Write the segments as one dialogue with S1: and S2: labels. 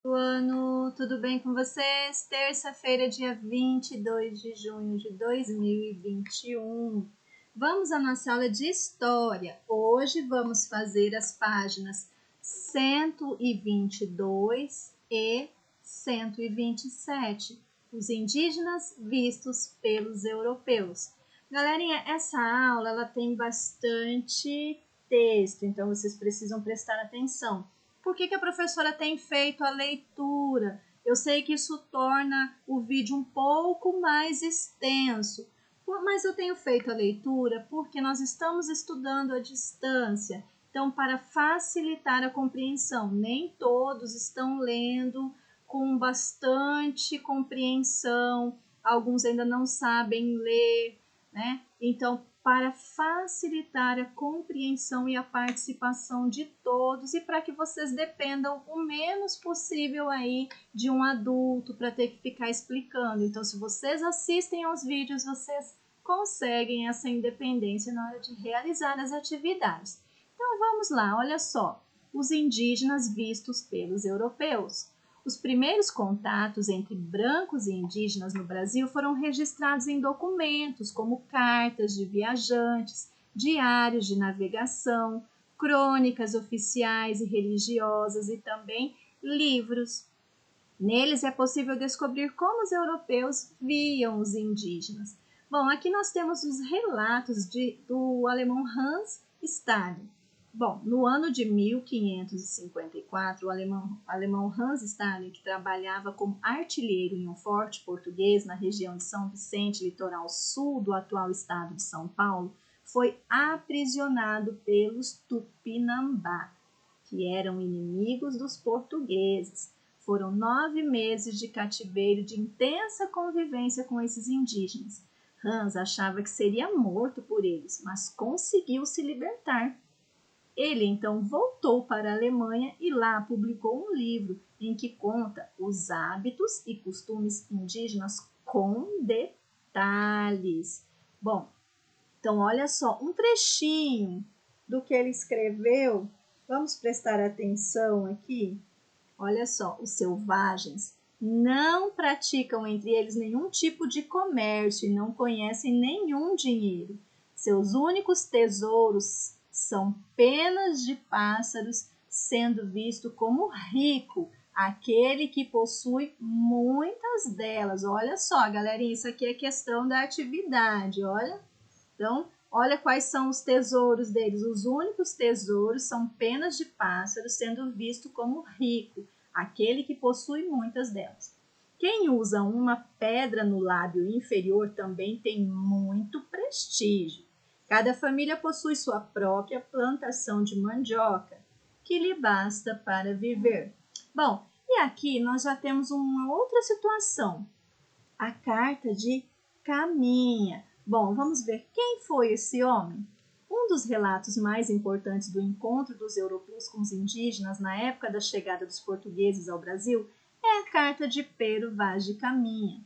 S1: Ano, tudo bem com vocês? Terça-feira, dia 22 de junho de 2021. Vamos à nossa aula de História. Hoje vamos fazer as páginas 122 e 127, os indígenas vistos pelos europeus. Galerinha, essa aula ela tem bastante texto, então vocês precisam prestar atenção. Por que a professora tem feito a leitura? Eu sei que isso torna o vídeo um pouco mais extenso, mas eu tenho feito a leitura porque nós estamos estudando à distância. Então, para facilitar a compreensão, nem todos estão lendo com bastante compreensão, alguns ainda não sabem ler, né? Então, para facilitar a compreensão e a participação de todos e para que vocês dependam o menos possível aí de um adulto para ter que ficar explicando. Então, se vocês assistem aos vídeos, vocês conseguem essa independência na hora de realizar as atividades. Então, vamos lá, olha só, os indígenas vistos pelos europeus. Os primeiros contatos entre brancos e indígenas no Brasil foram registrados em documentos como cartas de viajantes, diários de navegação, crônicas oficiais e religiosas e também livros. Neles é possível descobrir como os europeus viam os indígenas. Bom, aqui nós temos os relatos do alemão Hans Staden. Bom, no ano de 1554, o alemão Hans Staden, que trabalhava como artilheiro em um forte português na região de São Vicente, litoral sul do atual estado de São Paulo, foi aprisionado pelos Tupinambá, que eram inimigos dos portugueses. Foram 9 meses de cativeiro de intensa convivência com esses indígenas. Hans achava que seria morto por eles, mas conseguiu se libertar. Ele então voltou para a Alemanha e lá publicou um livro em que conta os hábitos e costumes indígenas com detalhes. Bom, então olha só um trechinho do que ele escreveu. Vamos prestar atenção aqui. Olha só, os selvagens não praticam entre eles nenhum tipo de comércio e não conhecem nenhum dinheiro. Seus únicos tesouros são penas de pássaros, sendo visto como rico aquele que possui muitas delas. Olha só, galerinha, isso aqui é questão da atividade, olha. Então, olha quais são os tesouros deles. Os únicos tesouros são penas de pássaros, sendo visto como rico, aquele que possui muitas delas. Quem usa uma pedra no lábio inferior também tem muito prestígio. Cada família possui sua própria plantação de mandioca, que lhe basta para viver. Bom, e aqui nós já temos uma outra situação. A carta de Caminha. Bom, vamos ver quem foi esse homem. Um dos relatos mais importantes do encontro dos europeus com os indígenas na época da chegada dos portugueses ao Brasil é a carta de Pero Vaz de Caminha.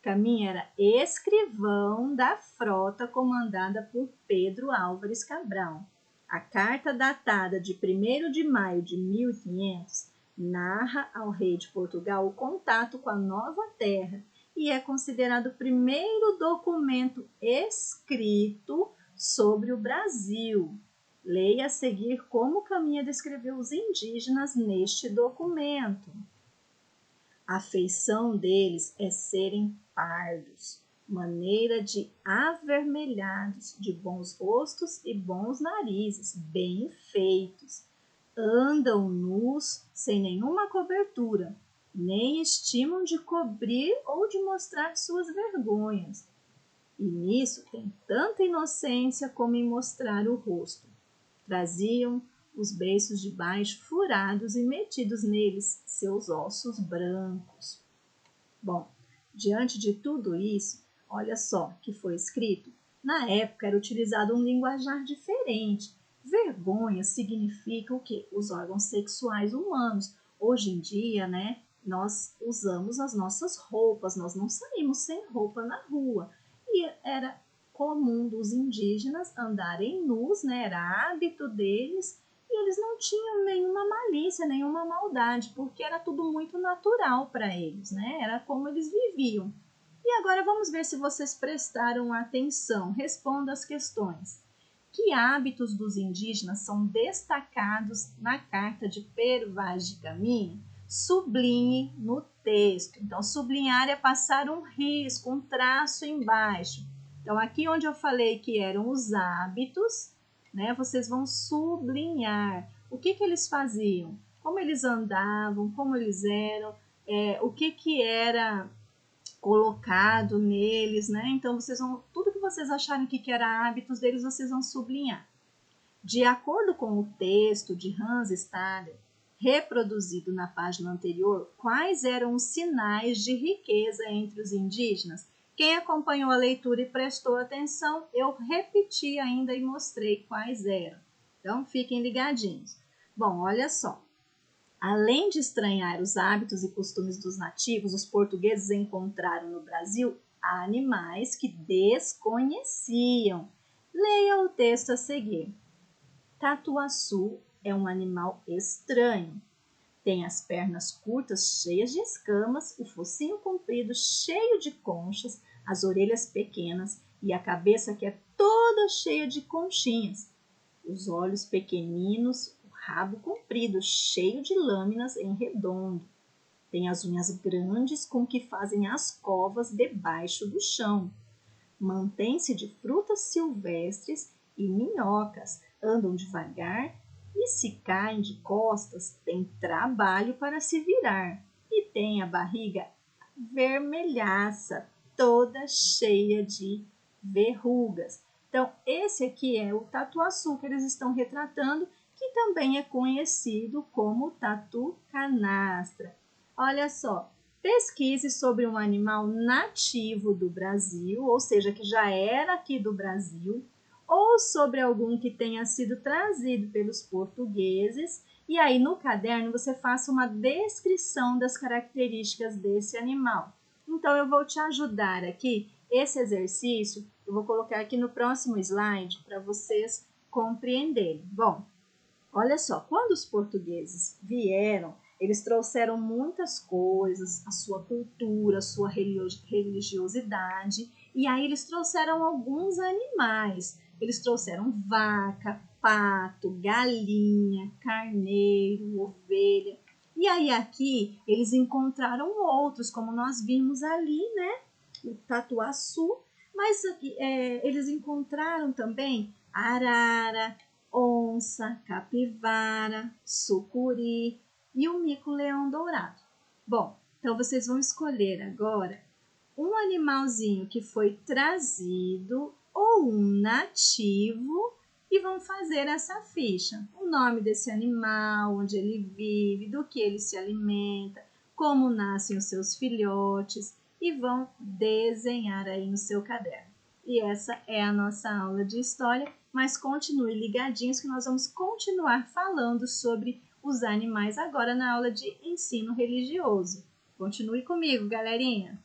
S1: Caminha era escrivão da frota comandada por Pedro Álvares Cabral. A carta, datada de 1º de maio de 1500, narra ao rei de Portugal o contato com a nova terra e é considerado o primeiro documento escrito sobre o Brasil. Leia a seguir como Caminha descreveu os indígenas neste documento. A feição deles é serem pardos, maneira de avermelhados, de bons rostos e bons narizes, bem feitos. Andam nus, sem nenhuma cobertura, nem estimam de cobrir ou de mostrar suas vergonhas. E nisso tem tanta inocência como em mostrar o rosto. Traziam os beiços de baixo furados e metidos neles seus ossos brancos. Bom, diante de tudo isso, olha só que foi escrito. Na época era utilizado um linguajar diferente. Vergonha significa o quê? Os órgãos sexuais humanos. Hoje em dia, né, nós usamos as nossas roupas, nós não saímos sem roupa na rua. E era comum dos indígenas andarem nus, né, era hábito deles, e eles não tinham nenhuma malícia, nenhuma maldade, porque era tudo muito natural para eles, né? Era como eles viviam. E agora vamos ver se vocês prestaram atenção. Responda as questões. Que hábitos dos indígenas são destacados na carta de Pervaz de Caminha? Sublinhe no texto. Então, sublinhar é passar um risco, um traço embaixo. Então, aqui onde eu falei que eram os hábitos, né, vocês vão sublinhar. O que eles faziam? Como eles andavam, como eles eram, o que era colocado neles, né? Então, vocês vão, tudo que vocês acharem que era hábitos deles, vocês vão sublinhar. De acordo com o texto de Hans Stader, reproduzido na página anterior, quais eram os sinais de riqueza entre os indígenas? Quem acompanhou a leitura e prestou atenção, eu repeti ainda e mostrei quais eram. Então, fiquem ligadinhos. Bom, olha só. Além de estranhar os hábitos e costumes dos nativos, os portugueses encontraram no Brasil animais que desconheciam. Leia o texto a seguir. Tatuaçu é um animal estranho. Tem as pernas curtas, cheias de escamas, o focinho comprido, cheio de conchas, as orelhas pequenas e a cabeça que é toda cheia de conchinhas. Os olhos pequeninos, rabo comprido, cheio de lâminas em redondo. Tem as unhas grandes com que fazem as covas debaixo do chão. Mantém-se de frutas silvestres e minhocas. Andam devagar e se caem de costas, tem trabalho para se virar. E tem a barriga vermelhaça, toda cheia de verrugas. Então, esse aqui é o tatuaçu que eles estão retratando, que também é conhecido como tatu canastra. Olha só, pesquise sobre um animal nativo do Brasil, ou seja, que já era aqui do Brasil, ou sobre algum que tenha sido trazido pelos portugueses, e aí no caderno você faça uma descrição das características desse animal. Então eu vou te ajudar aqui, esse exercício eu vou colocar aqui no próximo slide para vocês compreenderem. Bom, olha só, quando os portugueses vieram, eles trouxeram muitas coisas, a sua cultura, a sua religiosidade, e aí eles trouxeram alguns animais. Eles trouxeram vaca, pato, galinha, carneiro, ovelha. E aí aqui eles encontraram outros, como nós vimos ali, né? O tatuaçu, mas aqui, eles encontraram também arara, onça, capivara, sucuri e o mico-leão dourado. Bom, então vocês vão escolher agora um animalzinho que foi trazido ou um nativo e vão fazer essa ficha. O nome desse animal, onde ele vive, do que ele se alimenta, como nascem os seus filhotes e vão desenhar aí no seu caderno. E essa é a nossa aula de história, mas continue ligadinhos que nós vamos continuar falando sobre os animais agora na aula de ensino religioso. Continue comigo, galerinha!